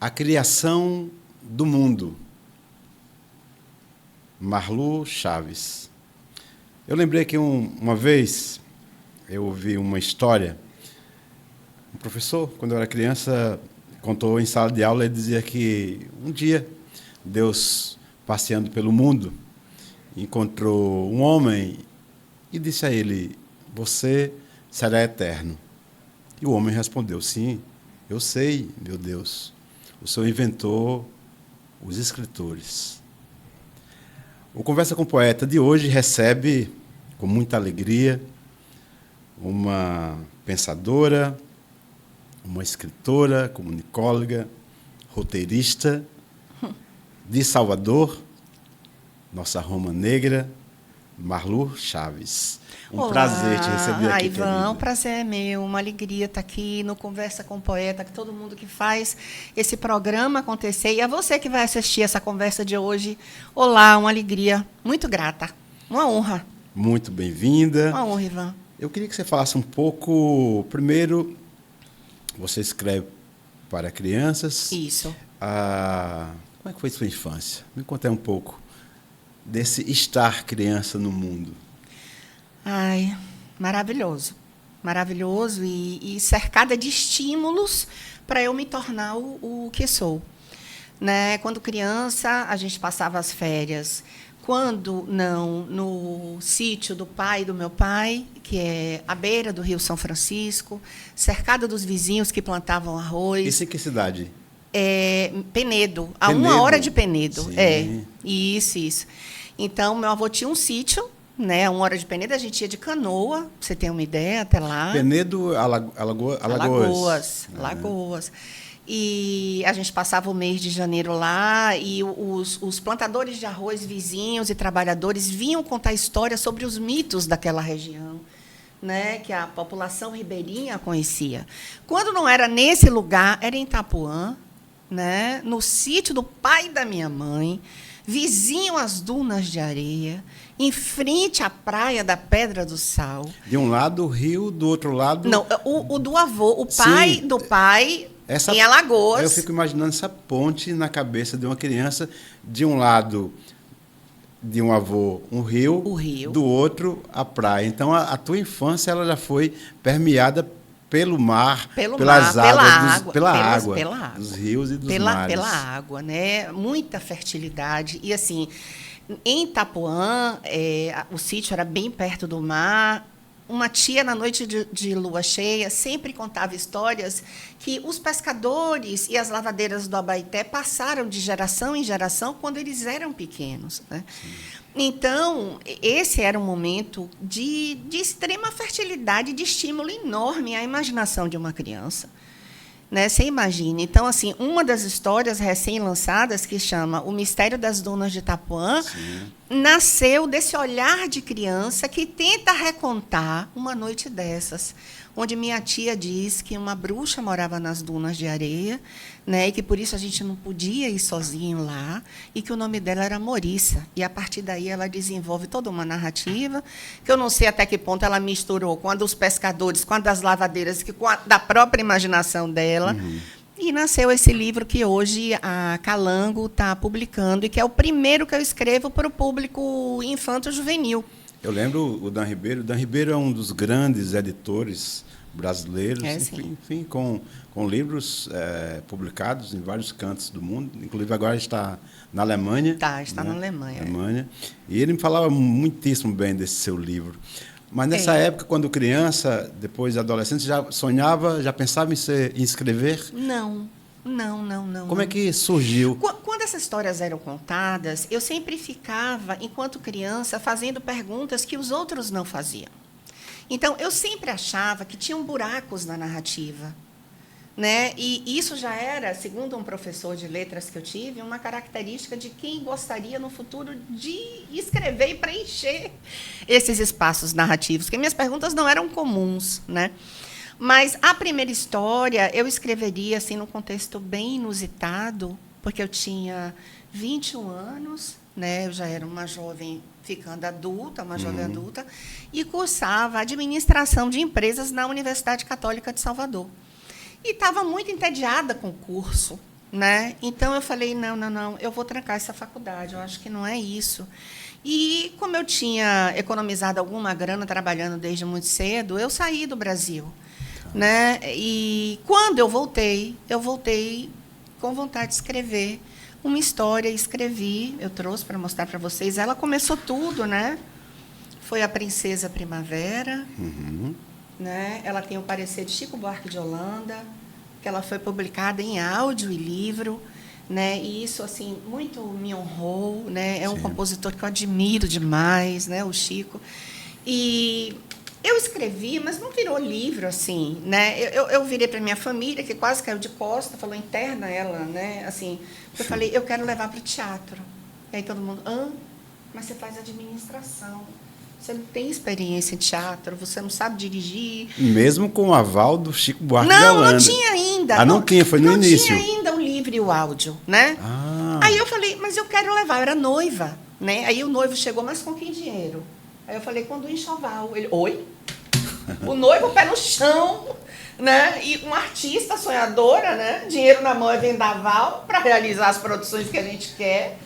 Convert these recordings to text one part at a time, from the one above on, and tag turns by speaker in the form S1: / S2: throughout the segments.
S1: A criação do mundo. Marlu Chaves. Eu lembrei que uma vez eu ouvi uma história. Um professor, quando eu era criança, contou em sala de aula e dizia que um dia Deus, passeando pelo mundo, encontrou um homem e disse a ele: "Você será eterno." E o homem respondeu: "Sim, eu sei, meu Deus. O Senhor inventou os escritores." O Conversa com o Poeta de hoje recebe, com muita alegria, uma pensadora, uma escritora, comunicóloga, roteirista de Salvador, nossa Roma Negra, Marlu Chaves.
S2: Olá,
S1: Prazer te receber aqui,
S2: Ivan,
S1: querida.
S2: um prazer é meu, uma alegria estar aqui no Conversa com o Poeta, que todo mundo que faz esse programa acontecer. E a você que vai assistir essa conversa de hoje, olá, uma alegria, muito grata, uma honra.
S1: Muito bem-vinda.
S2: Uma honra, Ivan.
S1: Eu queria que você falasse um pouco, primeiro, você escreve para crianças.
S2: Isso.
S1: Como é que foi sua infância? Me conta um pouco desse estar criança no mundo.
S2: Ai, maravilhoso. Maravilhoso e cercada de estímulos para eu me tornar o que sou. Né? Quando criança, a gente passava as férias. Quando não, no sítio do pai do meu pai, que é à beira do Rio São Francisco, cercada dos vizinhos que plantavam arroz.
S1: Isso em que cidade?
S2: Penedo, a
S1: Penedo?
S2: 1 hora de Penedo.
S1: Sim.
S2: Isso. Então, meu avô tinha um sítio, né? A 1 hora de Penedo, a gente ia de canoa, pra você ter uma ideia, até lá.
S1: Penedo, Alagoas.
S2: Alagoas. E a gente passava o mês de janeiro lá, e os plantadores de arroz vizinhos e trabalhadores vinham contar histórias sobre os mitos daquela região, né, que a população ribeirinha conhecia. Quando não era nesse lugar, era em Itapuã, né, no sítio do pai da minha mãe, vizinho às dunas de areia, em frente à praia da Pedra do Sal.
S1: De um lado o rio, do outro lado...
S2: Não, o do avô, o pai
S1: Sim.
S2: do pai, em Alagoas.
S1: Eu fico imaginando essa ponte na cabeça de uma criança, de um lado de um avô, o rio, do outro, a praia. Então, a tua infância ela já foi permeada pelo mar, pelas águas, pela água, dos rios e dos mares.
S2: Pela água, né? Muita fertilidade. E, assim, em Itapuã, o sítio era bem perto do mar. Uma tia, na noite de lua cheia, sempre contava histórias que os pescadores e as lavadeiras do Abaeté passaram de geração em geração quando eles eram pequenos, né? Então, esse era um momento de extrema fertilidade, de estímulo enorme à imaginação de uma criança. Né? Você imagina. Então, assim, uma das histórias recém-lançadas, que chama O Mistério das Dunas de Itapuã, nasceu desse olhar de criança que tenta recontar uma noite dessas, onde minha tia diz que uma bruxa morava nas dunas de areia, né, e que por isso a gente não podia ir sozinho lá, e que o nome dela era Morissa. E, a partir daí, ela desenvolve toda uma narrativa, que eu não sei até que ponto ela misturou com a dos pescadores, com a das lavadeiras, com a da própria imaginação dela. E nasceu esse livro que hoje a Calango está publicando, e que é o primeiro que eu escrevo para o público infanto-juvenil.
S1: Eu lembro o Dan Ribeiro. Dan Ribeiro é um dos grandes editores brasileiros, enfim, com livros publicados em vários cantos do mundo. Inclusive, agora está na Alemanha.
S2: Está, né? Na Alemanha.
S1: E ele me falava muitíssimo bem desse seu livro. Mas nessa época, quando criança, depois adolescente, já sonhava, já pensava em escrever?
S2: Não.
S1: Como é que surgiu?
S2: Quando essas histórias eram contadas, eu sempre ficava, enquanto criança, fazendo perguntas que os outros não faziam. Então, eu sempre achava que tinham buracos na narrativa. Né? E isso já era, segundo um professor de letras que eu tive, uma característica de quem gostaria, no futuro, de escrever e preencher esses espaços narrativos, porque minhas perguntas não eram comuns, né? Mas a primeira história eu escreveria assim, num contexto bem inusitado, porque eu tinha 21 anos, né? Eu já era uma jovem ficando adulta, uma jovem adulta, e cursava administração de empresas na Universidade Católica de Salvador. E estava muito entediada com o curso, né? Então eu falei, não, eu vou trancar essa faculdade, eu acho que não é isso. E como eu tinha economizado alguma grana trabalhando desde muito cedo, eu saí do Brasil, né? E quando eu voltei com vontade de escrever uma história, escrevi, eu trouxe para mostrar para vocês. Ela começou tudo, né? Foi a Princesa Primavera, né? Ela tem o parecer de Chico Buarque de Holanda, que ela foi publicada em áudio e livro, né? E isso assim muito me honrou, né? É um compositor que eu admiro demais, né? O Chico. E eu escrevi, mas não virou livro assim, né? Eu virei para minha família, que quase caiu de costa, falou interna ela, né? Assim, eu falei, eu quero levar para o teatro. E aí todo mundo, mas você faz administração. Você não tem experiência em teatro, você não sabe dirigir.
S1: Mesmo com o aval do Chico Buarque de Holanda.
S2: Não tinha ainda.
S1: Não tinha, foi no início.
S2: Não tinha ainda o livro e o áudio, né? Aí eu falei, mas eu quero levar, eu era noiva, né? Aí o noivo chegou, mas com que dinheiro? Aí eu falei, com do enxoval. Ele, oi? O noivo, pé no chão, né? E uma artista sonhadora, né? Dinheiro na mão é vendaval para realizar as produções que a gente quer.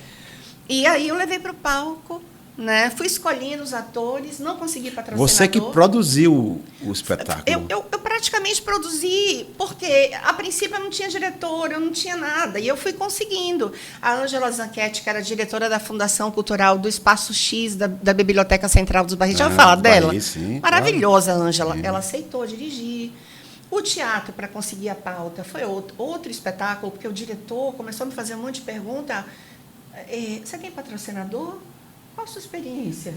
S2: E aí eu levei para o palco, né? Fui escolhendo os atores, não consegui patrocinador.
S1: Você que produziu o espetáculo.
S2: Eu praticamente produzi, porque a princípio eu não tinha diretor, eu não tinha nada, e eu fui conseguindo. A Ângela Zanchetti, que era diretora da Fundação Cultural do Espaço X, da Biblioteca Central dos Barris, já ouviu falar dela?
S1: Sim,
S2: maravilhosa,
S1: claro.
S2: Ângela. Ela aceitou dirigir. O teatro, para conseguir a pauta, foi outro espetáculo, porque o diretor começou a me fazer um monte de pergunta. Você tem patrocinador? Qual a sua experiência?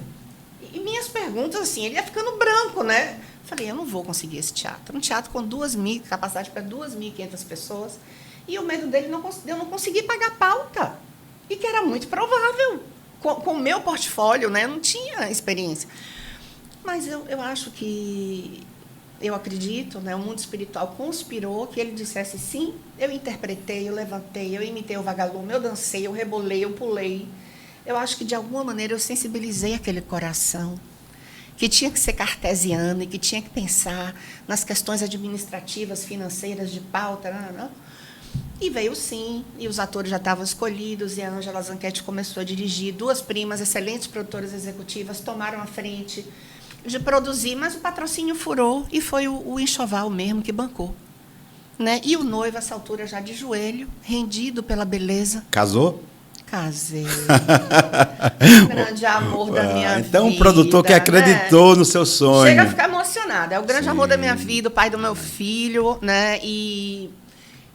S2: E minhas perguntas, assim, ele ia ficando branco, né? Falei, eu não vou conseguir esse teatro. Um teatro com capacidade para 2.500 pessoas. E o medo dele, eu não conseguir pagar a pauta. E que era muito provável. Com o meu portfólio, né? Eu não tinha experiência. Mas eu acho que... Eu acredito, né? O mundo espiritual conspirou que ele dissesse sim. Eu interpretei, eu levantei, eu imitei o vagalume, eu dancei, eu rebolei, eu pulei. Eu acho que, de alguma maneira, eu sensibilizei aquele coração, que tinha que ser cartesiano e que tinha que pensar nas questões administrativas, financeiras, de pauta. Não. E veio sim, e os atores já estavam escolhidos, e a Ângela Zanchetti começou a dirigir. 2 primas, excelentes produtoras executivas, tomaram a frente de produzir, mas o patrocínio furou, e foi o enxoval mesmo que bancou. Né? E o noivo, a essa altura, já de joelho, rendido pela beleza.
S1: Casou?
S2: Casei. Grande amor da minha vida.
S1: Então, um produtor que acreditou, né, no seu sonho.
S2: Chega a ficar emocionada. É o grande amor da minha vida, o pai do meu filho, né? E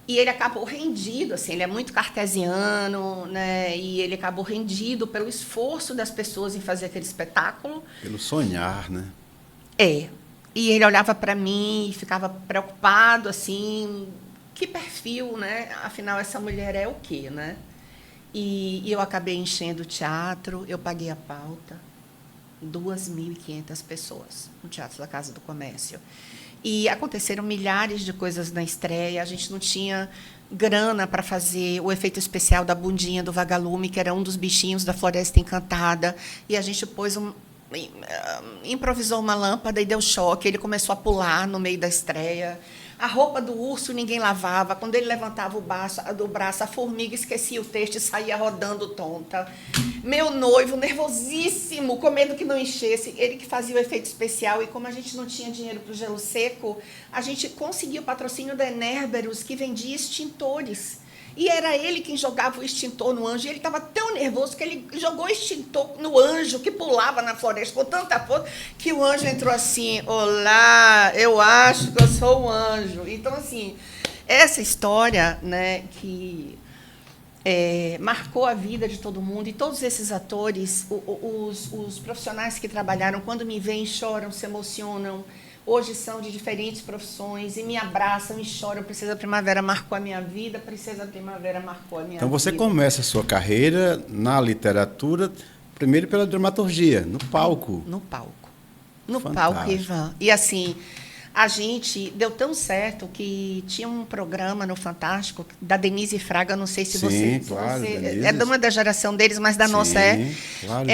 S2: ele acabou rendido, assim, ele é muito cartesiano, né? E ele acabou rendido pelo esforço das pessoas em fazer aquele espetáculo.
S1: Pelo sonhar, né?
S2: E ele olhava para mim e ficava preocupado, assim, que perfil, né? Afinal, essa mulher é o quê, né? E eu acabei enchendo o teatro, eu paguei a pauta, 2.500 pessoas no Teatro da Casa do Comércio. E aconteceram milhares de coisas na estreia, a gente não tinha grana para fazer o efeito especial da bundinha do vagalume, que era um dos bichinhos da Floresta Encantada, e a gente improvisou uma lâmpada e deu choque, ele começou a pular no meio da estreia. A roupa do urso ninguém lavava. Quando ele levantava do braço, a formiga esquecia o texto e saía rodando tonta. Meu noivo, nervosíssimo, com medo que não enchesse. Ele que fazia o efeito especial. E como a gente não tinha dinheiro para o gelo seco, a gente conseguiu o patrocínio da Enérberos, que vendia extintores. E era ele quem jogava o extintor no anjo. E ele estava tão nervoso que ele jogou o extintor no anjo, que pulava na floresta com tanta força, que o anjo entrou assim, olá, eu acho que eu sou um anjo. Então, assim, essa história, né, que marcou a vida de todo mundo, e todos esses atores, os profissionais que trabalharam, quando me veem, choram, se emocionam. Hoje são de diferentes profissões e me abraçam e choram. Princesa Primavera marcou a minha vida, Princesa Primavera marcou a minha vida.
S1: Então você começa a sua carreira na literatura, primeiro pela dramaturgia, no palco.
S2: No palco. No palco, Ivan. E assim, a gente deu tão certo que tinha um programa no Fantástico da Denise Fraga, não sei se você é de uma da geração deles, mas da nossa
S1: claro.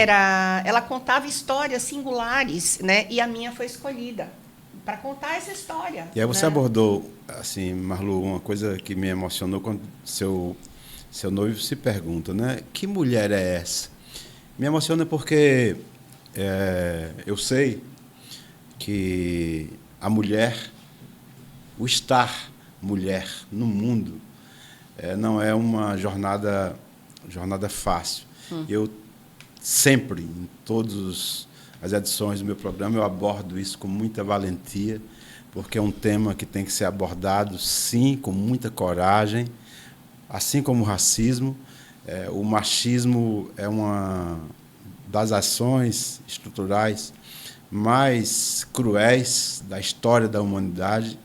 S2: Ela contava histórias singulares, né? E a minha foi escolhida para contar essa história.
S1: E aí você abordou assim, Marlu, uma coisa que me emocionou quando seu noivo se pergunta, né? Que mulher é essa? Me emociona porque eu sei que a mulher, o estar mulher no mundo, não é uma jornada fácil. Eu sempre, em todas as edições do meu programa, eu abordo isso com muita valentia, porque é um tema que tem que ser abordado, sim, com muita coragem, assim como o racismo. O machismo é uma das ações estruturais mais cruéis da história da humanidade.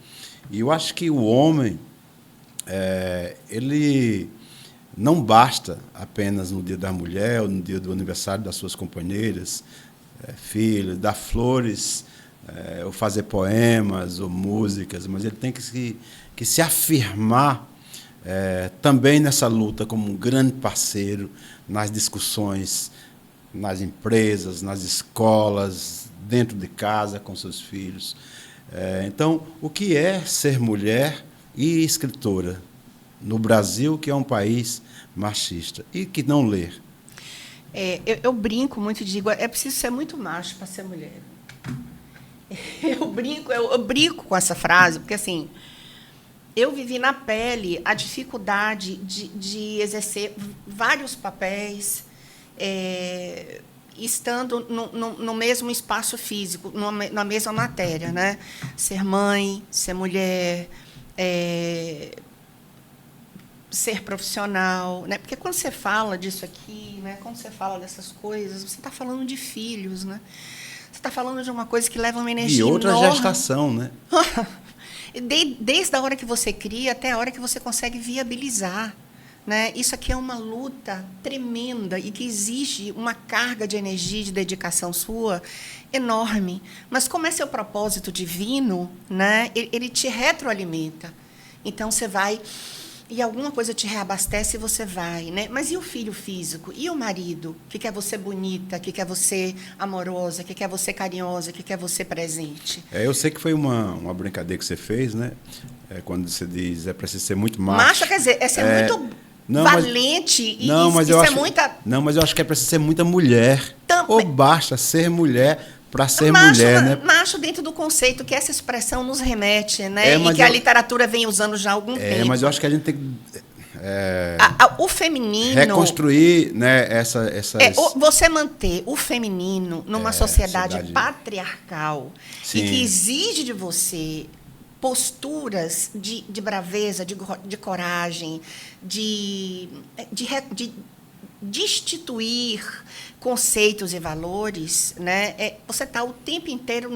S1: E eu acho que o homem, ele não basta apenas no Dia da Mulher ou no dia do aniversário das suas companheiras, filhos, dar flores, ou fazer poemas ou músicas, mas ele tem que se afirmar também nessa luta como um grande parceiro nas discussões, nas empresas, nas escolas, dentro de casa, com seus filhos. Então, o que é ser mulher e escritora no Brasil, que é um país machista e que não lê?
S2: Eu brinco muito e digo, é preciso ser muito macho para ser mulher. Eu brinco com essa frase, porque assim, eu vivi na pele a dificuldade de exercer vários papéis, estando no mesmo espaço físico, na mesma matéria, né? Ser mãe, ser mulher, ser profissional, né? Porque quando você fala disso aqui, né? Quando você fala dessas coisas, você está falando de filhos, né? Você está falando de uma coisa que leva uma energia
S1: e outra
S2: enorme.
S1: Gestação, né?
S2: Desde a hora que você cria até a hora que você consegue viabilizar, né? Isso aqui é uma luta tremenda e que exige uma carga de energia, de dedicação sua enorme. Mas como é seu propósito divino, né? Ele te retroalimenta. Então, você vai... E alguma coisa te reabastece e você vai, né? Mas e o filho físico? E o marido? Que quer você bonita, que quer você amorosa, que quer você carinhosa, que quer você presente?
S1: Eu sei que foi uma brincadeira que você fez, né? Quando você diz é preciso ser muito macho.
S2: Macho quer dizer, é ser muito valente e
S1: ser
S2: muita...
S1: Não, mas eu acho que é preciso ser muita mulher. Ou basta ser mulher para ser
S2: macho,
S1: mulher, né?
S2: Macho dentro do conceito que essa expressão nos remete, né? E que a literatura vem usando já há algum tempo.
S1: Mas eu acho que a gente tem que
S2: o feminino...
S1: reconstruir, né,
S2: você manter o feminino numa sociedade patriarcal. Sim. E que exige de você posturas de braveza, de coragem, de instituir conceitos e valores, né? Você está o tempo inteiro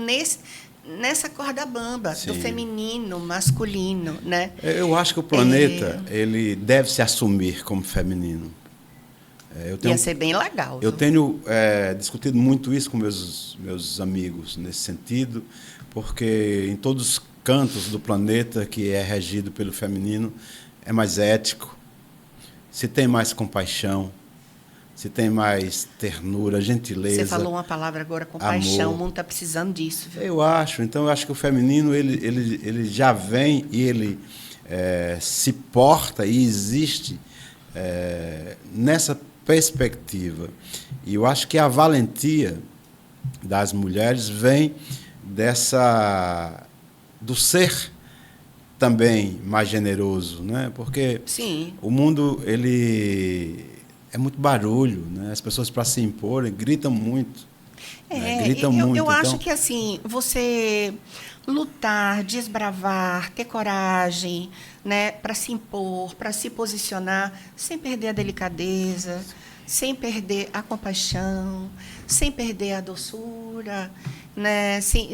S2: nessa corda bamba. Sim. Do feminino, masculino, né?
S1: Eu acho que o planeta ele deve se assumir como feminino.
S2: Ia ser bem legal.
S1: Eu tenho discutido muito isso com meus amigos nesse sentido, porque em todos os cantos do planeta que é regido pelo feminino é mais ético, se tem mais compaixão, se tem mais ternura, gentileza.
S2: Você falou uma palavra agora, compaixão. Amor. O mundo está precisando disso. Viu?
S1: Eu acho. Então, eu acho que o feminino ele já vem e ele se porta e existe nessa perspectiva. E eu acho que a valentia das mulheres vem do ser também mais generoso, né? Porque
S2: Sim.
S1: O mundo ele é muito barulho, né? As pessoas, para se imporem, gritam muito. Gritam muito.
S2: Eu acho que assim, você lutar, desbravar, ter coragem, né, para se impor, para se posicionar, sem perder a delicadeza, sem perder a compaixão, sem perder a doçura, né, sem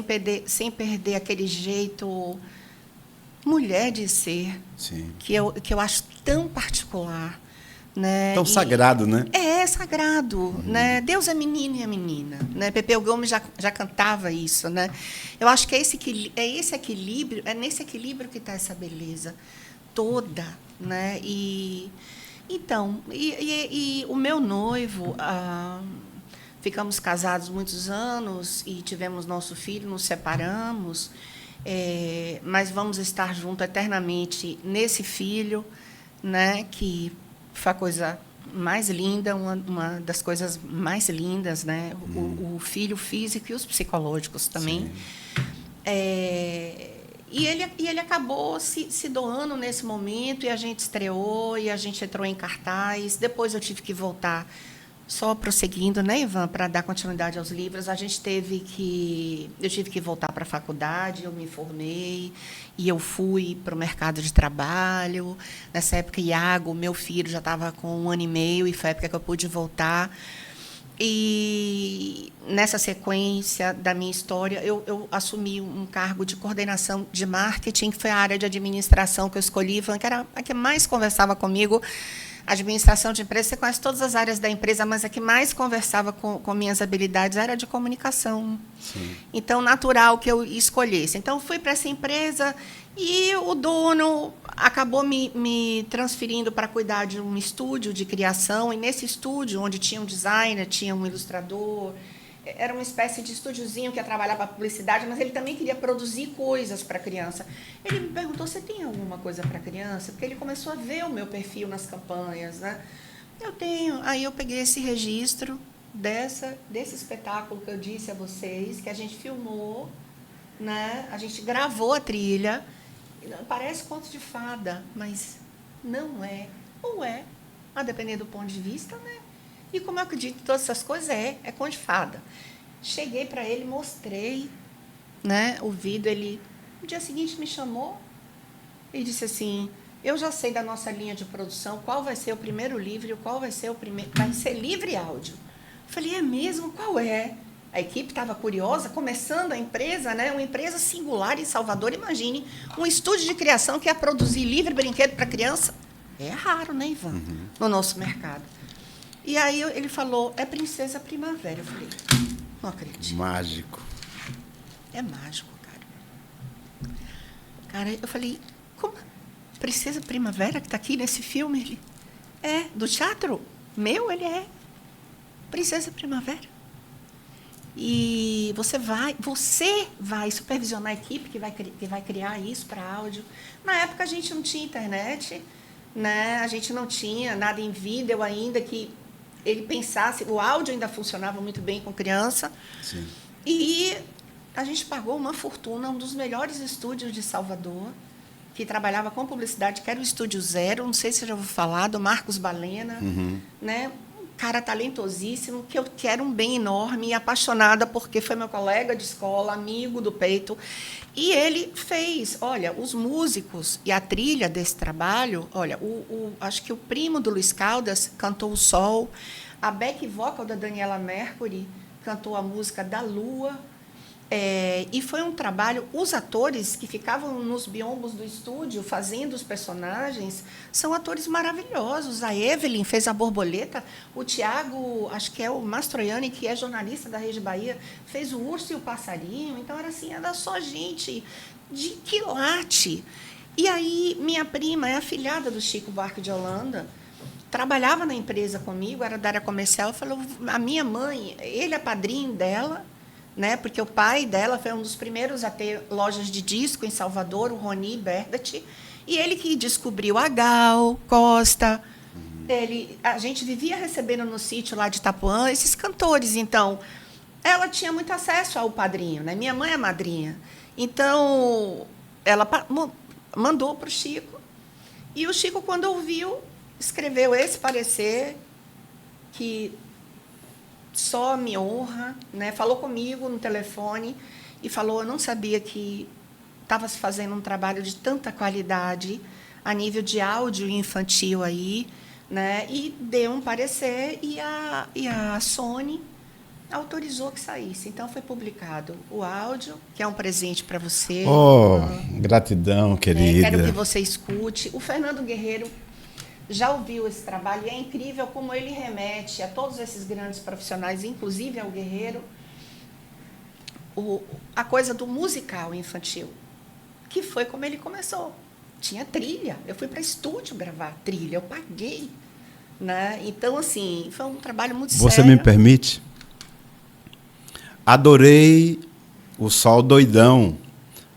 S2: perder aquele jeito mulher de ser,
S1: Sim.
S2: que eu acho tão particular. Né?
S1: Tão sagrado, né?
S2: É sagrado, né? Deus é menino e é menina, né? Pepeu Gomes já cantava isso, né? Eu acho que é nesse equilíbrio que está essa beleza toda, né? Então, o meu noivo, ficamos casados muitos anos e tivemos nosso filho, nos separamos. mas vamos estar juntos eternamente nesse filho, né, que foi a coisa mais linda, uma das coisas mais lindas, né, o filho físico e os psicológicos também. E ele acabou se doando nesse momento, e a gente estreou, e a gente entrou em cartaz. Depois eu tive que voltar, só prosseguindo, né, Ivan, para dar continuidade aos livros. Eu tive que voltar para a faculdade, eu me formei, e eu fui para o mercado de trabalho. Nessa época, Iago, meu filho, já estava com 1 ano e meio, e foi a época que eu pude voltar. E, nessa sequência da minha história, eu assumi um cargo de coordenação de marketing, que foi a área de administração que eu escolhi, que era a que mais conversava comigo. Administração de empresa, você conhece todas as áreas da empresa, mas a que mais conversava com minhas habilidades era a de comunicação.
S1: Sim.
S2: Então, natural que eu escolhesse. Então, fui para essa empresa e o dono acabou me transferindo para cuidar de um estúdio de criação. E, nesse estúdio, onde tinha um designer, tinha um ilustrador, era uma espécie de estúdiozinho que ia trabalhar para publicidade, mas ele também queria produzir coisas para criança. Ele me perguntou: você tem alguma coisa para criança? Porque ele começou a ver o meu perfil nas campanhas, né? Eu tenho. Aí eu peguei esse registro desse espetáculo que eu disse a vocês, que a gente filmou, né? A gente gravou a trilha. Parece conto de fada, mas não é. Ou é, a depender do ponto de vista, né? E como eu acredito em todas essas coisas, é conto de fada. Cheguei para ele, mostrei, né, o vídeo. Ele, no dia seguinte, me chamou e disse assim: eu já sei da nossa linha de produção qual vai ser o primeiro livro e qual vai ser o primeiro. Vai ser livre áudio. Eu falei: é mesmo? Qual é? A equipe estava curiosa, começando a empresa, né, uma empresa singular em Salvador. Imagine, um estúdio de criação que ia produzir livro e brinquedo para criança. É raro, né, Ivan? No nosso mercado. E aí ele falou: é Princesa Primavera. Eu falei: não acredito.
S1: Mágico.
S2: É mágico, cara. Cara, eu falei: como? Princesa Primavera que está aqui nesse filme? Ele: é, do teatro meu, ele é Princesa Primavera. E você vai supervisionar a equipe que vai criar isso para áudio. Na época, a gente não tinha internet, né? A gente não tinha nada em vídeo ainda que ele pensasse. O áudio ainda funcionava muito bem com criança.
S1: Sim.
S2: E a gente pagou uma fortuna, um dos melhores estúdios de Salvador, que trabalhava com publicidade, que era o Estúdio Zero, não sei se você já ouviu falar, do Marcos Balena, né? Um cara talentosíssimo, que eu quero um bem enorme, e apaixonada, porque foi meu colega de escola, amigo do peito. E ele fez, olha, os músicos e a trilha desse trabalho. Olha, acho que o primo do Luiz Caldas cantou O Sol, a back vocal da Daniela Mercury cantou a música da Lua. E foi um trabalho. Os atores que ficavam nos biombos do estúdio fazendo os personagens são atores maravilhosos. A Evelyn fez a borboleta, o Tiago, acho que é o Mastroianni, que é jornalista da Rede Bahia, fez o Urso e o Passarinho. Então, era assim, era só gente de quilate. E aí, minha prima é afilhada do Chico Buarque de Holanda, trabalhava na empresa comigo, era da área comercial. Falou: a minha mãe, ele é padrinho dela, né, porque o pai dela foi um dos primeiros a ter lojas de disco em Salvador, o Roni Berdat, e ele que descobriu a Gal Costa. A gente vivia recebendo no sítio lá de Itapuã esses cantores. Então, ela tinha muito acesso ao padrinho, né? Minha mãe é madrinha. Então, ela mandou para o Chico, e o Chico, quando ouviu, escreveu esse parecer, que só me honra, né? Falou comigo no telefone e falou: eu não sabia que estava se fazendo um trabalho de tanta qualidade a nível de áudio infantil aí, né? E deu um parecer, e a Sony autorizou que saísse. Então, foi publicado o áudio, que é um presente para você.
S1: Oh, gratidão, querida.
S2: Quero que você escute. O Fernando Guerreiro já ouviu esse trabalho, e é incrível como ele remete a todos esses grandes profissionais, inclusive ao Guerreiro, a coisa do musical infantil, que foi como ele começou. Tinha trilha, eu fui para estúdio gravar trilha, eu paguei, né? Então, assim, foi um trabalho muito sério.
S1: Você me permite? Adorei O Sol Doidão,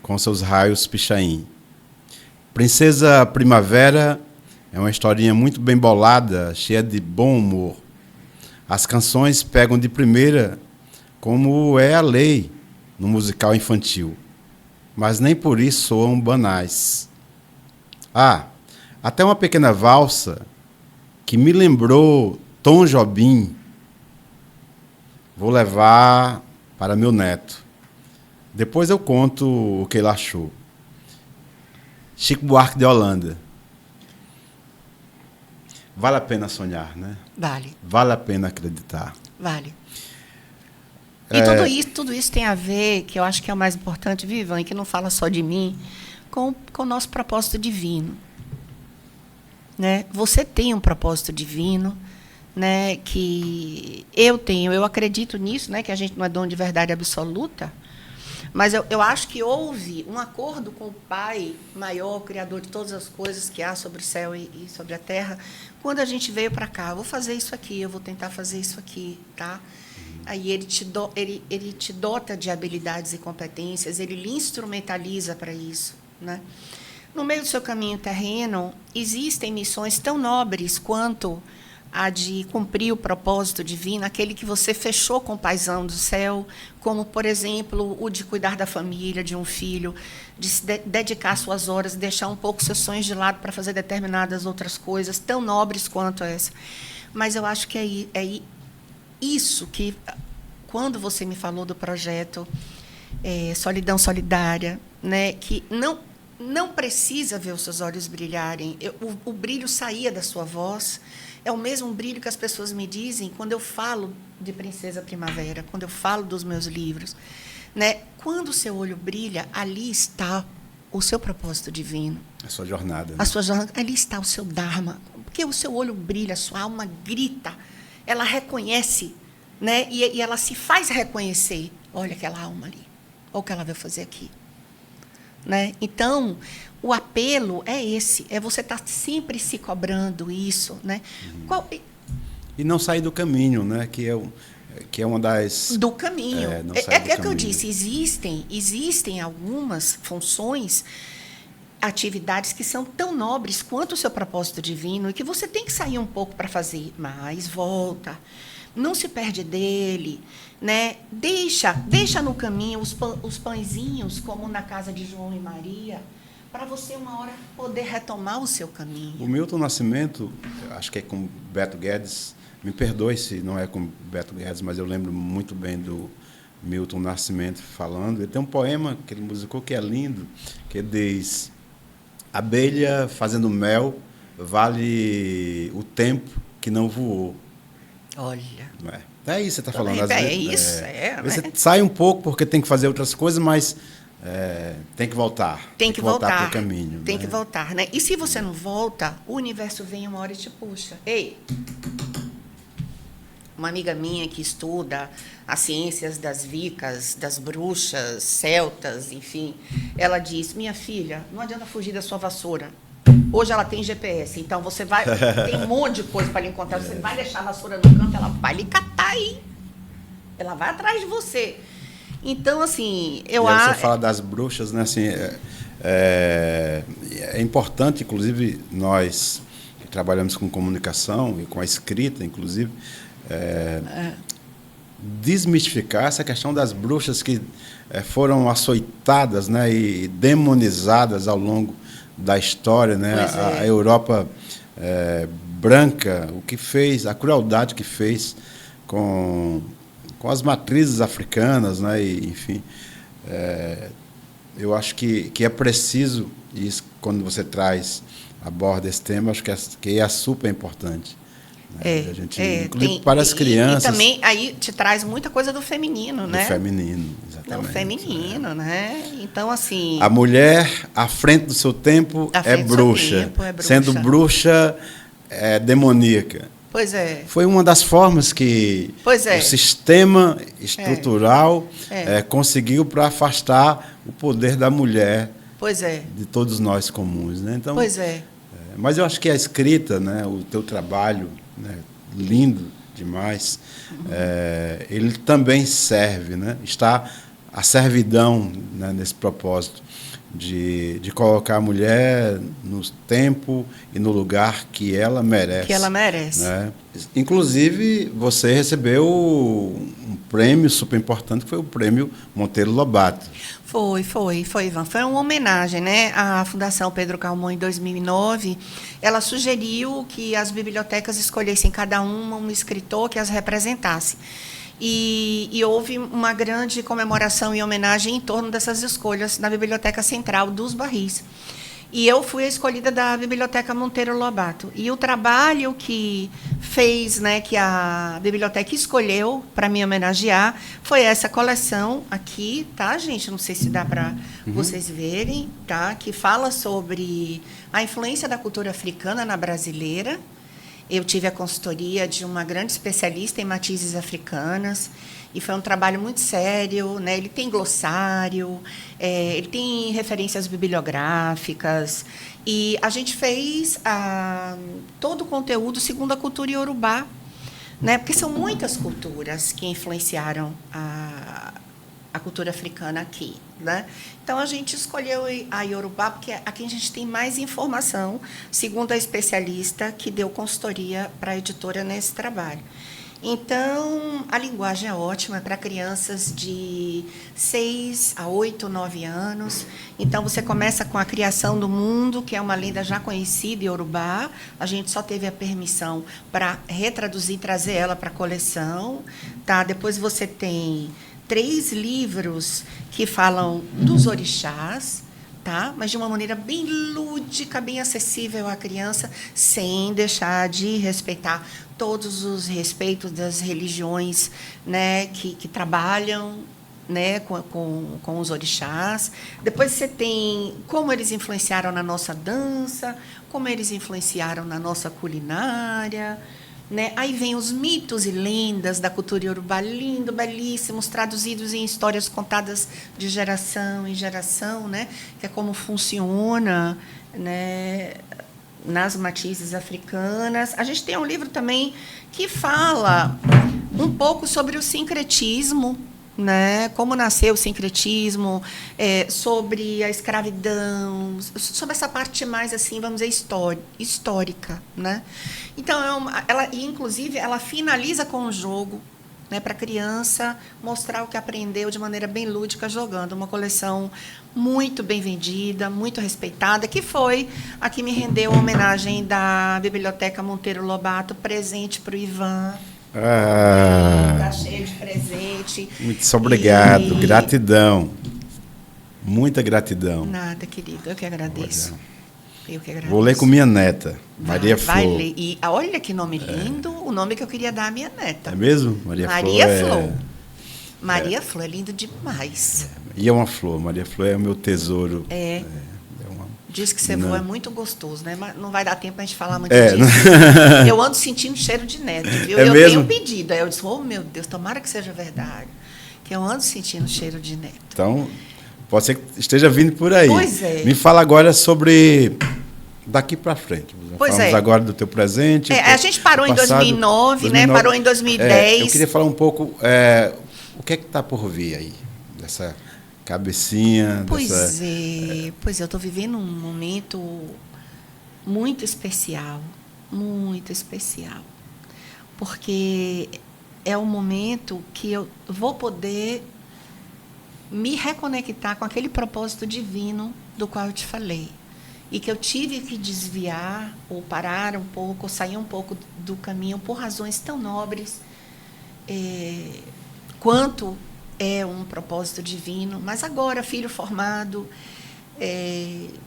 S1: com seus raios pichain. Princesa Primavera é uma historinha muito bem bolada, cheia de bom humor. As canções pegam de primeira, como é a lei no musical infantil, mas nem por isso soam banais. Até uma pequena valsa que me lembrou Tom Jobim, vou levar para meu neto. Depois eu conto o que ele achou. Chico Buarque de Holanda. Vale a pena sonhar, né?
S2: Vale.
S1: Vale a pena acreditar.
S2: Vale. E tudo isso tem a ver, que eu acho que é o mais importante, Vivian, e que não fala só de mim, com o nosso propósito divino. Né? Você tem um propósito divino, né, que eu tenho, eu acredito nisso, né, que a gente não é dono de verdade absoluta, mas eu acho que houve um acordo com o Pai maior, o Criador de todas as coisas que há sobre o céu e sobre a terra, quando a gente veio para cá. Eu vou fazer isso aqui, eu vou tentar fazer isso aqui, tá? Aí ele te dota de habilidades e competências, ele lhe instrumentaliza para isso, né? No meio do seu caminho terreno, existem missões tão nobres quanto a de cumprir o propósito divino, aquele que você fechou com o Paizão do céu, como, por exemplo, o de cuidar da família, de um filho, de se dedicar suas horas, deixar um pouco seus sonhos de lado para fazer determinadas outras coisas, tão nobres quanto essa. Mas eu acho que é isso que, quando você me falou do projeto Solidão Solidária, né, que não precisa ver os seus olhos brilharem, o brilho saía da sua voz. É o mesmo brilho que as pessoas me dizem quando eu falo de Princesa Primavera, quando eu falo dos meus livros. Né? Quando o seu olho brilha, ali está o seu propósito divino.
S1: A sua jornada. Né?
S2: A sua jornada. Ali está o seu Dharma. Porque o seu olho brilha, a sua alma grita, ela reconhece, né? E ela se faz reconhecer. Olha aquela alma ali. Olha o que ela veio fazer aqui. Né? Então, o apelo é esse, é você estar sempre se cobrando isso, né?
S1: E não sair do caminho, né? Que é uma das...
S2: Do caminho.
S1: É
S2: que eu disse, existem algumas funções, atividades que são tão nobres quanto o seu propósito divino e que você tem que sair um pouco para fazer, mas volta. Não se perde dele, né? Deixa no caminho os pãezinhos, como na casa de João e Maria, para você uma hora poder retomar o seu caminho.
S1: O Milton Nascimento, acho que é com Beto Guedes, me perdoe se não é com Beto Guedes, mas eu lembro muito bem do Milton Nascimento falando. Ele tem um poema que ele musicou que é lindo, que diz: abelha fazendo mel vale o tempo que não voou.
S2: Olha.
S1: Não é? É isso que você está falando.
S2: Isso.
S1: Você sai um pouco porque tem que fazer outras coisas, mas tem que voltar.
S2: Tem que voltar
S1: para o caminho.
S2: Tem que voltar, né? E se você não volta, o universo vem uma hora e te puxa. Ei! Uma amiga minha que estuda as ciências das vicas, das bruxas, celtas, enfim, ela diz: minha filha, não adianta fugir da sua vassoura. Hoje ela tem GPS, então você vai... Tem um monte de coisa para lhe encontrar. Você vai deixar a vassoura no canto, ela vai lhe catar aí. Ela vai atrás de você. Então, assim, eu acho...
S1: Você fala das bruxas, né? Assim, é importante, inclusive, nós que trabalhamos com comunicação e com a escrita, inclusive, desmistificar essa questão das bruxas que foram açoitadas, né, e demonizadas ao longo da história, né? A Europa branca, o que fez, a crueldade que fez com as matrizes africanas, né? E, enfim, eu acho que é preciso, e isso, quando você aborda esse tema, acho que é super importante. Né? A gente, inclusive para as crianças.
S2: E também aí te traz muita coisa do feminino, né?
S1: Do feminino, exatamente.
S2: Do feminino, né? Então, assim...
S1: A mulher, à frente do seu tempo, é bruxa. Sendo bruxa, é demoníaca.
S2: Pois é.
S1: Foi uma das formas que o sistema estrutural conseguiu para afastar o poder da mulher de todos nós comuns. Né? Então, mas eu acho que a escrita, né, o teu trabalho, né, lindo demais, ele também serve, né, está a servidão, né, nesse propósito de colocar a mulher no tempo e no lugar que ela merece.
S2: Que ela merece.
S1: Né? Inclusive, você recebeu um prêmio super importante, que foi o Prêmio Monteiro Lobato.
S2: Foi, Ivan. Foi uma homenagem, né? A Fundação Pedro Calmon, em 2009, ela sugeriu que as bibliotecas escolhessem cada uma um escritor que as representasse. E houve uma grande comemoração e homenagem em torno dessas escolhas na Biblioteca Central dos Barris. E eu fui a escolhida da Biblioteca Monteiro Lobato. E o trabalho que fez, né, que a biblioteca escolheu para me homenagear, foi essa coleção aqui, tá, gente? Não sei se dá para vocês verem, tá? Que fala sobre a influência da cultura africana na brasileira. Eu tive a consultoria de uma grande especialista em matizes africanas, e foi um trabalho muito sério, né? Ele tem glossário, ele tem referências bibliográficas, e a gente fez todo o conteúdo segundo a cultura iorubá, né? Porque são muitas culturas que influenciaram a cultura africana aqui, né? Então, a gente escolheu a iorubá porque aqui a gente tem mais informação, segundo a especialista que deu consultoria para a editora nesse trabalho. Então, a linguagem é ótima para crianças de 6 a 8, 9 anos. Então, você começa com a criação do mundo, que é uma lenda já conhecida em iorubá. A gente só teve a permissão para retraduzir e trazer ela para a coleção. Tá? Depois você tem 3 livros que falam dos orixás, tá? Mas de uma maneira bem lúdica, bem acessível à criança, sem deixar de respeitar todos os respeitos das religiões, né, que trabalham, né, com os orixás. Depois você tem como eles influenciaram na nossa dança, como eles influenciaram na nossa culinária, né? Aí vem os mitos e lendas da cultura iorubá, lindo, belíssimos, traduzidos em histórias contadas de geração em geração, né? Que é como funciona, né, nas matizes africanas. A gente tem um livro também que fala um pouco sobre o sincretismo, né? Como nasceu o sincretismo, sobre a escravidão, sobre essa parte mais, assim, vamos dizer, histórica, né? Então, inclusive, ela finaliza com um jogo, né, para a criança mostrar o que aprendeu de maneira bem lúdica jogando. Uma coleção muito bem vendida, muito respeitada, que foi a que me rendeu a homenagem da Biblioteca Monteiro Lobato, presente para o Ivan. Está cheio de presente.
S1: Muito obrigado, gratidão. Muita gratidão.
S2: Nada, querido, eu que agradeço. Eu que agradeço.
S1: Vou ler com minha neta, Maria Flor.
S2: Vai ler. E olha que nome lindo, o nome que eu queria dar à minha neta.
S1: É mesmo? Maria
S2: Flor. Maria Flor é lindo demais.
S1: E é uma flor, Maria Flor é o meu tesouro.
S2: Diz que você voa é muito gostoso, né? Mas não vai dar tempo para a gente falar muito
S1: disso.
S2: Eu ando sentindo cheiro de neto, viu?
S1: É
S2: eu
S1: mesmo?
S2: tenho pedido. Aí eu disse, oh, meu Deus, tomara que seja verdade. Que eu ando sentindo cheiro de neto.
S1: Então, pode ser que esteja vindo por aí.
S2: Pois é.
S1: Me fala agora sobre daqui para frente.
S2: Falamos
S1: agora do teu presente.
S2: A gente parou em 2009, né? Parou em 2010.
S1: Eu queria falar um pouco o que é que está por vir aí, dessa cabecinha.
S2: Pois é, eu estou vivendo um momento muito especial, porque é um momento que eu vou poder me reconectar com aquele propósito divino do qual eu te falei, e que eu tive que desviar, ou parar um pouco, ou sair um pouco do caminho por razões tão nobres quanto é um propósito divino, mas agora, filho formado,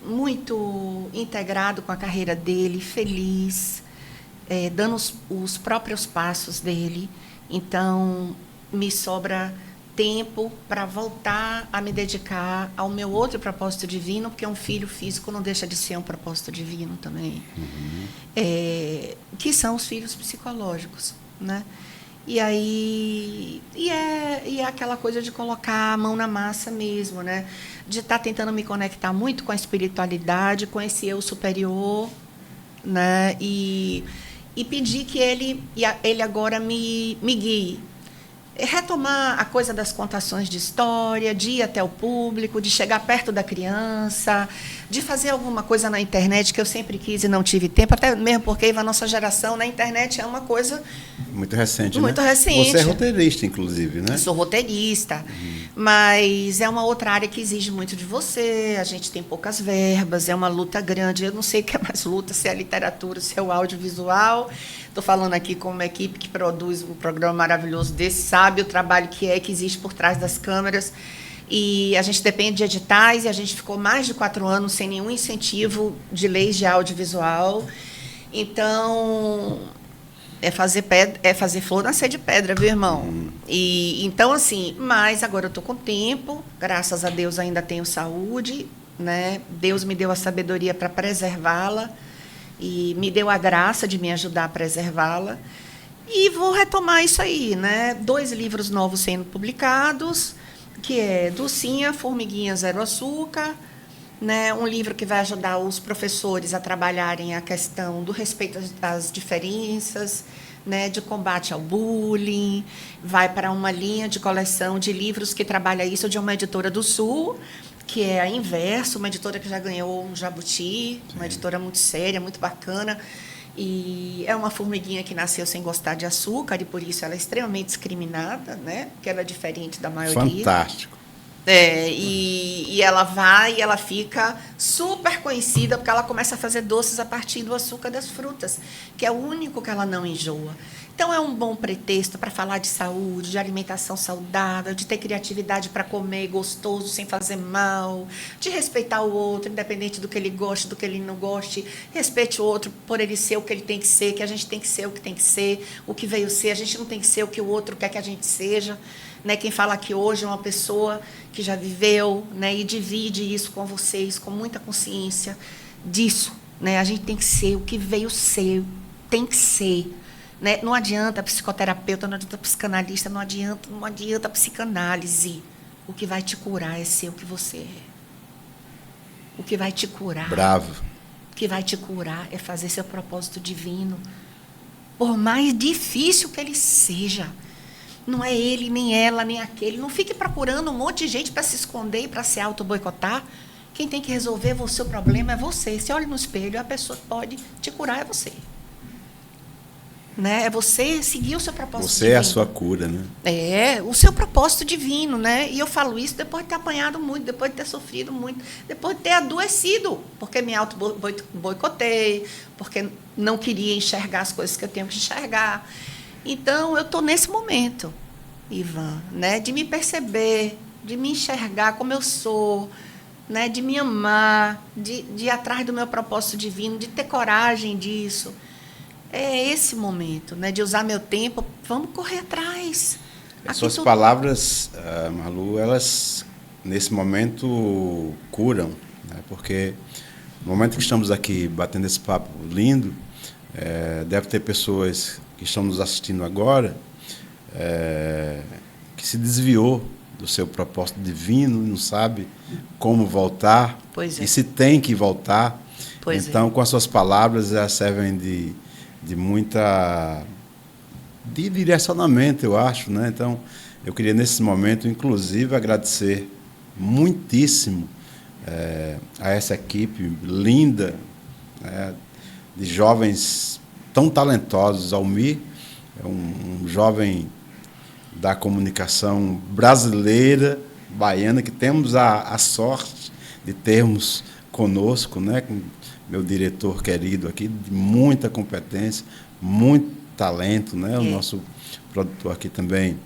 S2: muito integrado com a carreira dele, feliz, dando os próprios passos dele. Então, me sobra tempo para voltar a me dedicar ao meu outro propósito divino, porque um filho físico não deixa de ser um propósito divino também, que são os filhos psicológicos, né? E aí é aquela coisa de colocar a mão na massa mesmo, né? De estar tentando me conectar muito com a espiritualidade, com esse eu superior, né? E pedir que ele agora me guie. retomar a coisa das contações de história, de ir até o público, de chegar perto da criança, de fazer alguma coisa na internet que eu sempre quis e não tive tempo, até mesmo porque a nossa geração na internet é uma coisa
S1: muito recente,
S2: muito
S1: né?
S2: recente.
S1: Você é roteirista, inclusive, né?
S2: Eu sou roteirista, mas é uma outra área que exige muito de você, a gente tem poucas verbas, é uma luta grande, eu não sei o que é mais luta, se é a literatura, se é o audiovisual. Estou falando aqui com uma equipe que produz um programa maravilhoso desse, sabe o trabalho que existe por trás das câmeras. E a gente depende de editais, e a gente ficou mais de 4 anos sem nenhum incentivo de leis de audiovisual. Então, é fazer flor nascer de pedra, viu, irmão? E, então, assim, mas agora eu estou com tempo, graças a Deus ainda tenho saúde, né? Deus me deu a sabedoria para preservá-la, e me deu a graça de me ajudar a preservá-la. E vou retomar isso aí, né? 2 livros novos sendo publicados, que é Dulcinha, Formiguinha Zero Açúcar, né? Um livro que vai ajudar os professores a trabalharem a questão do respeito às diferenças, né? De combate ao bullying. Vai para uma linha de coleção de livros que trabalha isso, de uma editora do Sul, que é a Inverso, uma editora que já ganhou um Jabuti, uma editora muito séria, muito bacana. E é uma formiguinha que nasceu sem gostar de açúcar, e por isso ela é extremamente discriminada, né? Porque ela é diferente da maioria.
S1: Fantástico.
S2: E ela vai e ela fica super conhecida porque ela começa a fazer doces a partir do açúcar das frutas, que é o único que ela não enjoa. Então, é um bom pretexto para falar de saúde, de alimentação saudável, de ter criatividade para comer gostoso, sem fazer mal, de respeitar o outro, independente do que ele goste, do que ele não goste. Respeite o outro por ele ser o que ele tem que ser, que a gente tem que ser o que tem que ser, o que veio ser. A gente não tem que ser o que o outro quer que a gente seja. Né? Quem fala aqui hoje é uma pessoa que já viveu, né? E divide isso com vocês, com muita consciência disso. Né? A gente tem que ser o que veio ser, tem que ser. Né? Não adianta psicoterapeuta, não adianta psicanalista, não adianta psicanálise. O que vai te curar é ser o que você é. O que vai te curar.
S1: Bravo.
S2: O que vai te curar é fazer seu propósito divino. Por mais difícil que ele seja. Não é ele, nem ela, nem aquele. Não fique procurando um monte de gente para se esconder e para se auto-boicotar. Quem tem que resolver o seu problema é você. Se olha no espelho, a pessoa que pode te curar é você. Né? É você seguir o seu propósito divino.
S1: Você é a sua cura, né?
S2: É, o seu propósito divino, né? E eu falo isso depois de ter apanhado muito, depois de ter sofrido muito, depois de ter adoecido, porque me auto-boicotei, porque não queria enxergar as coisas que eu tenho que enxergar. Então, eu estou nesse momento, Ivan, né? De me perceber, de me enxergar como eu sou, né? De me amar, de ir atrás do meu propósito divino, de ter coragem disso. É esse momento, né? De usar meu tempo. Vamos correr atrás.
S1: As suas palavras, Malu, elas, nesse momento, curam. Né? Porque no momento que estamos aqui batendo esse papo lindo, deve ter pessoas que estão nos assistindo agora que se desviou do seu propósito divino, não sabe como voltar, e se tem que voltar. Então, com as suas palavras, elas servem de direcionamento, eu acho, né? Então, eu queria, nesse momento, inclusive, agradecer muitíssimo a essa equipe linda, né, de jovens tão talentosos. Almir é um jovem da comunicação brasileira, baiana, que temos a sorte de termos conosco, né, com meu diretor querido aqui, de muita competência, muito talento, né? O nosso produtor aqui também,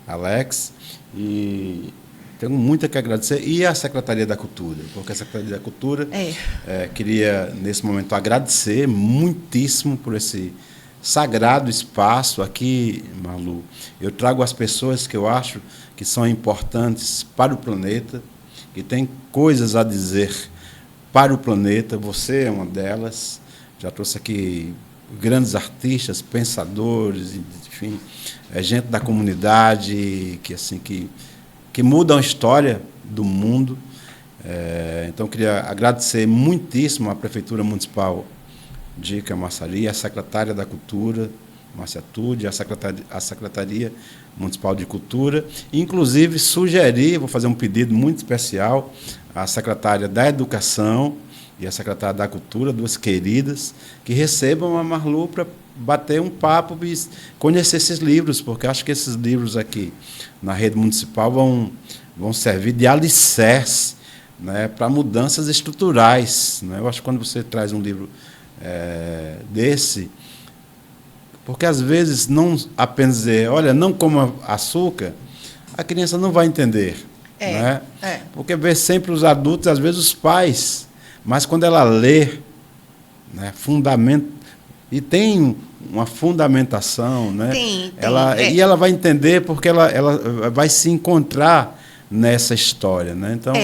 S1: Alex, e tenho muito a que agradecer, e a Secretaria da Cultura, porque a Secretaria da Cultura queria, nesse momento, agradecer muitíssimo por esse sagrado espaço aqui, Malu. Eu trago as pessoas que eu acho que são importantes para o planeta, que têm coisas a dizer para o planeta. Você é uma delas. Já trouxe aqui grandes artistas, pensadores, enfim, gente da comunidade que mudam a história do mundo. Então, queria agradecer muitíssimo à Prefeitura Municipal de Camaçari, à Secretária da Cultura, Márcia Tude, a Secretaria Municipal de Cultura. Inclusive, sugerir, vou fazer um pedido muito especial à secretária da Educação e a secretária da Cultura, duas queridas, que recebam a Marlu para bater um papo e conhecer esses livros, porque acho que esses livros aqui na rede municipal vão servir de alicerce, né, para mudanças estruturais. Né? Eu acho que quando você traz um livro desse, porque às vezes não apenas dizer, olha, não coma açúcar, a criança não vai entender. Né? Porque vê sempre os adultos, às vezes os pais, mas quando ela lê, né, e tem uma fundamentação, né? E ela vai entender porque ela vai se encontrar nessa história, né? Então,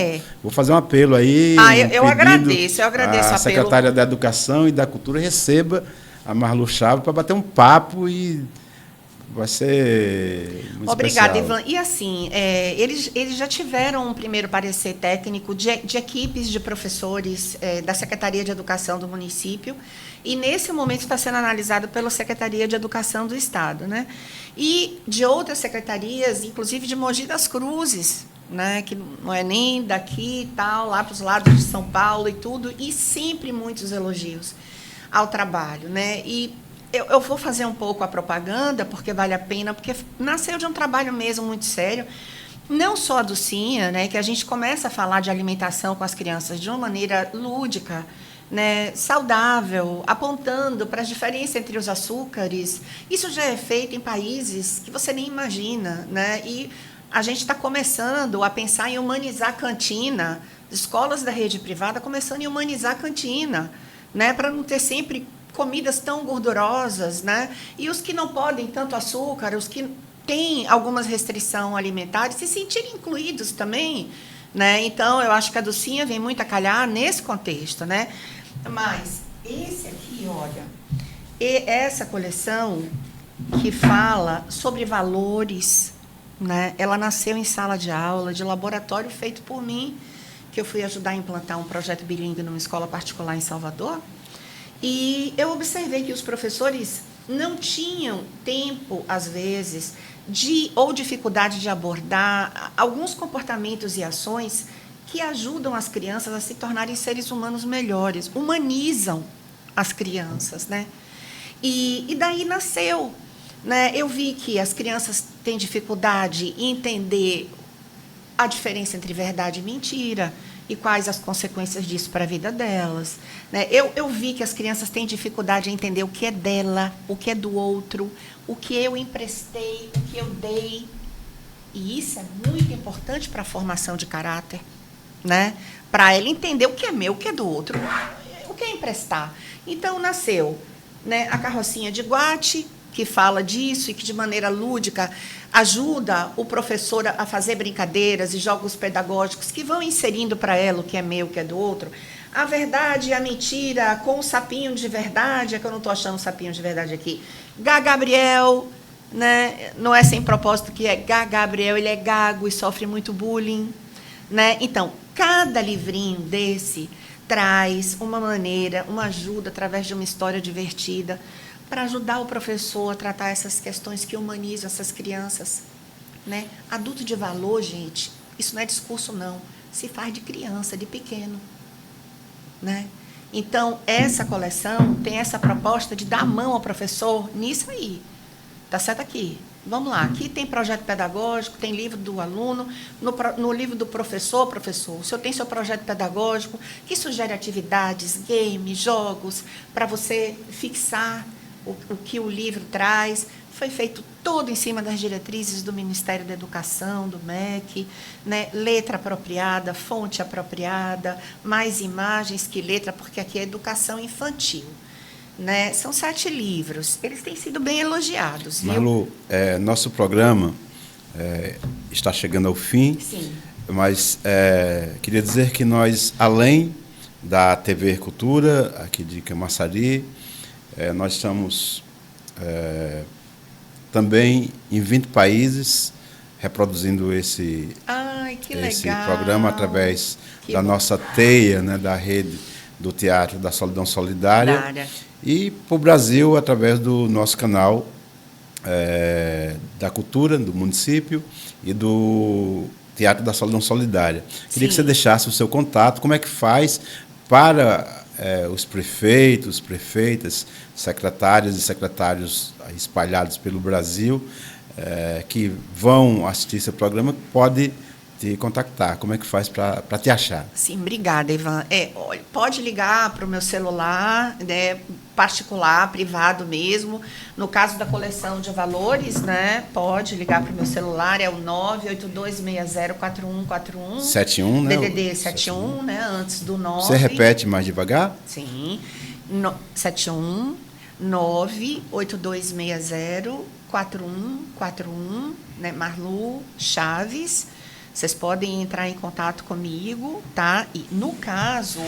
S1: vou fazer um apelo aí.
S2: Eu agradeço
S1: a secretária da Educação e da Cultura receba a Marlu Chaves para bater um papo e vai ser muito
S2: Obrigada,
S1: especial.
S2: Ivan. E assim, eles já tiveram um primeiro parecer técnico de equipes de professores da Secretaria de Educação do município, e nesse momento está sendo analisado pela Secretaria de Educação do Estado, né? E de outras secretarias, inclusive de Mogi das Cruzes, né? Que não é nem daqui e tal, lá para os lados de São Paulo e tudo, e sempre muitos elogios ao trabalho, né? E eu vou fazer um pouco a propaganda, porque vale a pena, porque nasceu de um trabalho mesmo muito sério, não só a Dulcinha, né, que a gente começa a falar de alimentação com as crianças de uma maneira lúdica, né, saudável, apontando para as diferenças entre os açúcares. Isso já é feito em países que você nem imagina, né? E a gente está começando a pensar em humanizar a cantina, escolas da rede privada começando em humanizar a cantina, né, para não ter sempre comidas tão gordurosas, né? E os que não podem tanto açúcar, os que têm algumas restrições alimentares, se sentirem incluídos também, né? Então, eu acho que a Dulcinha vem muito a calhar nesse contexto, né? Mas esse aqui, olha, essa coleção que fala sobre valores, né? Ela nasceu em sala de aula, de laboratório feito por mim, que eu fui ajudar a implantar um projeto bilíngue numa escola particular em Salvador. E eu observei que os professores não tinham tempo, às vezes, ou dificuldade de abordar alguns comportamentos e ações que ajudam as crianças a se tornarem seres humanos melhores, humanizam as crianças, né? E daí nasceu, né? Eu vi que as crianças têm dificuldade em entender a diferença entre verdade e mentira, e quais as consequências disso para a vida delas, né? Eu vi que as crianças têm dificuldade em entender o que é dela, o que é do outro, o que eu emprestei, o que eu dei. E isso é muito importante para a formação de caráter, né? Para ela entender o que é meu, o que é do outro, o que é emprestar. Então, nasceu, né, a carrocinha de Guate, que fala disso e que, de maneira lúdica, ajuda o professor a fazer brincadeiras e jogos pedagógicos que vão inserindo para ela o que é meu, o que é do outro. A verdade e a mentira com o sapinho de verdade, é que eu não estou achando o sapinho de verdade aqui. Gá Gabriel, né? Não é sem propósito que é Gá Gabriel, ele é gago e sofre muito bullying, né? Então, cada livrinho desse traz uma maneira, uma ajuda através de uma história divertida para ajudar o professor a tratar essas questões que humanizam essas crianças, né? Adulto de valor, gente, isso não é discurso, não. Se faz de criança, de pequeno, né? Então, essa coleção tem essa proposta de dar a mão ao professor nisso aí. Tá certo aqui? Vamos lá. Aqui tem projeto pedagógico, tem livro do aluno. No livro do professor, o senhor tem seu projeto pedagógico que sugere atividades, games, jogos, para você fixar o que o livro traz. Foi feito todo em cima das diretrizes do Ministério da Educação, do MEC, né? Letra apropriada, fonte apropriada, mais imagens que letra, porque aqui é educação infantil, né? São 7 livros. Eles têm sido bem elogiados.
S1: Marlu, nosso programa está chegando ao fim.
S2: Sim.
S1: Mas queria dizer que nós, além da TV Cultura, aqui de Camaçari, nós estamos também em 20 países reproduzindo esse programa através da nossa teia, né, da rede do Teatro da Solidão Solidária, e para o Brasil através do nosso canal da Cultura, do município, e do Teatro da Solidão Solidária. Queria que você deixasse o seu contato, como é que faz para os prefeitos, prefeitas, secretárias e secretários espalhados pelo Brasil, que vão assistir esse programa, pode te contactar. Como é que faz para te achar?
S2: Sim, obrigada, Ivan. Olha, pode ligar para o meu celular, né, particular, privado mesmo. No caso da coleção de valores, né, pode ligar para o meu celular, é o 982604141.
S1: 71, né?
S2: DDD 71, né, antes do 9.
S1: Você repete mais devagar?
S2: Sim. 71 982604141, né, Marlu Chaves. Vocês podem entrar em contato comigo, tá? E no caso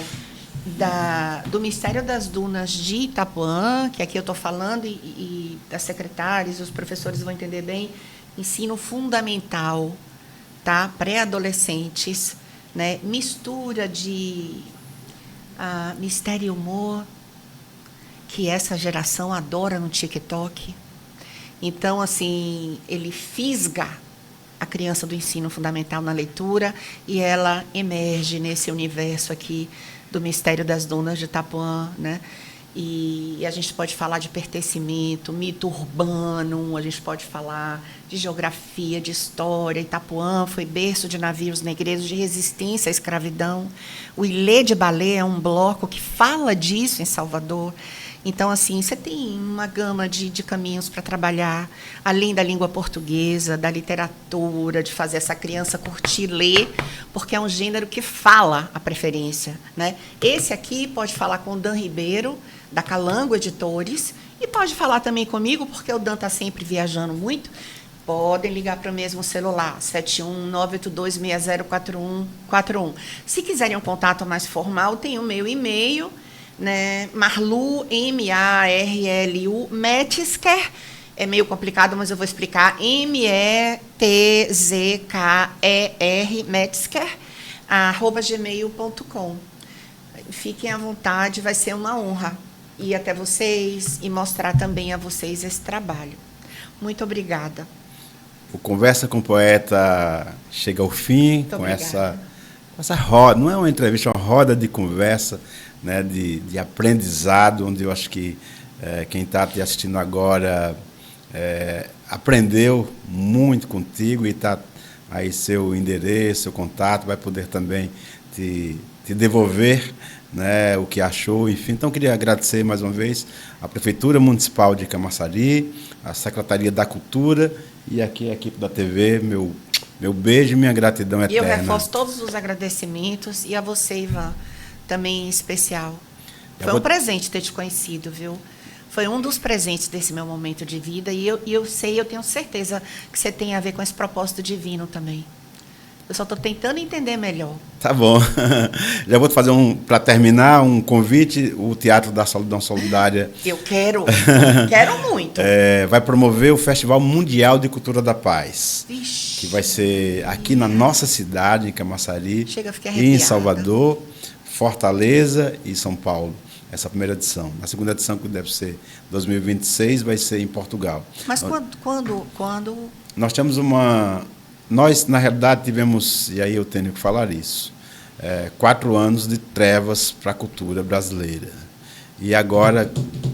S2: do Mistério das Dunas de Itapuã, que aqui eu estou falando, e das secretárias, os professores vão entender bem, ensino fundamental, tá? Pré-adolescentes, né? Mistura de mistério e humor, que essa geração adora no TikTok. Então, assim, ele fisga a criança do ensino fundamental na leitura e ela emerge nesse universo aqui do Mistério das Dunas de Itapuã, né? E a gente pode falar de pertencimento, mito urbano, a gente pode falar de geografia, de história. Itapuã foi berço de navios negreiros de resistência à escravidão. O Ilê de Balé é um bloco que fala disso em Salvador. Então, assim, você tem uma gama de caminhos para trabalhar, além da língua portuguesa, da literatura, de fazer essa criança curtir ler, porque é um gênero que fala a preferência, né? Esse aqui pode falar com o Dan Ribeiro, da Calango Editores, e pode falar também comigo, porque o Dan está sempre viajando muito. Podem ligar para o mesmo celular, 71982604141. Se quiserem um contato mais formal, tem o meu e-mail, né? Marlu, M-A-R-L-U, Metzger, é meio complicado, mas eu vou explicar, M-E-T-Z-K-E-R, Metzger, @gmail.com. Fiquem à vontade, vai ser uma honra ir até vocês e mostrar também a vocês esse trabalho. Muito obrigada.
S1: O Conversa com o Poeta chega ao fim.
S2: Muito
S1: com
S2: obrigada.
S1: essa roda, não é uma entrevista, é uma roda de conversa, né, de aprendizado, onde eu acho que quem está te assistindo agora aprendeu muito contigo e está aí seu endereço, seu contato, vai poder também te devolver, né, o que achou, enfim. Então, queria agradecer mais uma vez à Prefeitura Municipal de Camaçari, à Secretaria da Cultura e aqui a equipe da TV, meu beijo e minha gratidão eterna.
S2: E eu reforço todos os agradecimentos, e a você, Ivan, também em especial. Foi um presente ter te conhecido, viu? Foi um dos presentes desse meu momento de vida, e eu tenho certeza que você tem a ver com esse propósito divino também. Eu só estou tentando entender melhor.
S1: Tá bom. Já vou fazer para terminar, um convite, o Teatro da Solidão Solidária.
S2: Eu quero muito.
S1: Vai promover o Festival Mundial de Cultura da Paz.
S2: Ixi,
S1: que vai ser aqui na nossa cidade, em Camaçari,
S2: chega, fiquei
S1: e
S2: arrepiada.
S1: em Salvador, Fortaleza e São Paulo. Essa primeira edição. A segunda edição, que deve ser 2026, vai ser em Portugal.
S2: Mas quando?
S1: Nós temos Nós, na realidade, tivemos, e aí eu tenho que falar isso, 4 anos de trevas para a cultura brasileira. E agora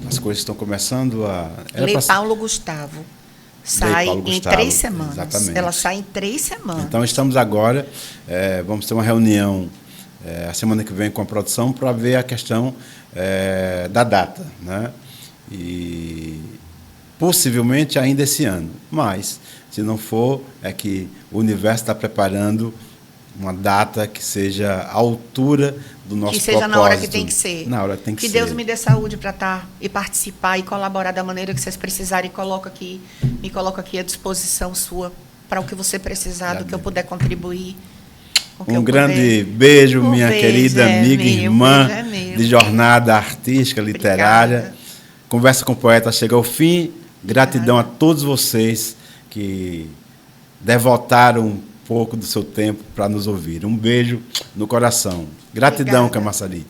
S1: as coisas estão começando a...
S2: Paulo Gustavo sai em 3 semanas.
S1: Exatamente.
S2: Ela sai em 3 semanas.
S1: Então, estamos agora, vamos ter uma reunião a semana que vem com a produção para ver a questão da data, né? E possivelmente ainda esse ano, mas se não for, é que o universo está preparando uma data que seja à altura do nosso propósito. Que seja
S2: na hora que tem que ser.
S1: Na hora que tem que ser.
S2: Que Deus me dê saúde para estar e participar e colaborar da maneira que vocês precisarem. Me coloco aqui à disposição sua para o que você precisar, do que eu puder contribuir.
S1: Um grande beijo, minha querida amiga e irmã de jornada artística, literária. Obrigada. Conversa com o Poeta chega ao fim. Gratidão a todos vocês que devotaram um pouco do seu tempo para nos ouvir. Um beijo no coração. Gratidão, Camaçari.